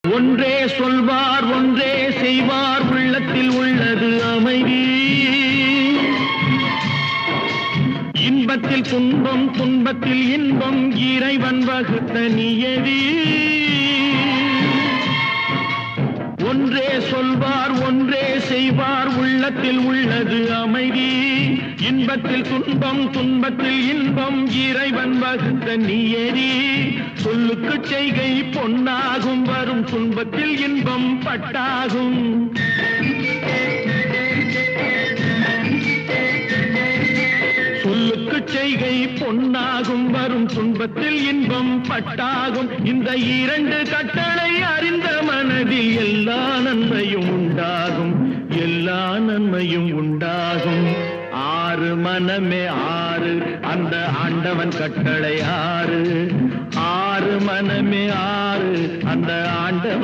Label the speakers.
Speaker 1: ஒன்றே சொல்வார் ஒன்றே செய்வார் உள்ளத்தில் உள்ளது அமைதி. இன்பத்தில் துன்பம் துன்பத்தில் இன்பம் இறைவன் வகுத்த நியதி. ஒன்றே சொல்வார் ஒன்றே செய்வார் உள்ளத்தில் உள்ளது அமைதி. இன்பத்தில் துன்பம் துன்பத்தில் இன்பம் இறைவன் வகுத்த நியதி. சொல்லுக்கு செய்கை பொன்னாகும் வரும் துன்பத்தில் இன்பம் பட்டாகும். சொல்லுக்கு செய்கை பொன்னாகும் வரும் துன்பத்தில் இன்பம் பட்டாகும். இந்த இரண்டு கட்டளை அறிந்த மனதில் எல்லா நன்மையும் உண்டாகும், எல்லா நன்மையும் உண்டாகும். ஆறு மனமே ஆறு, அந்த ஆண்டவன் கட்டளை ஆறு. ஆறு மனமே ஆறு.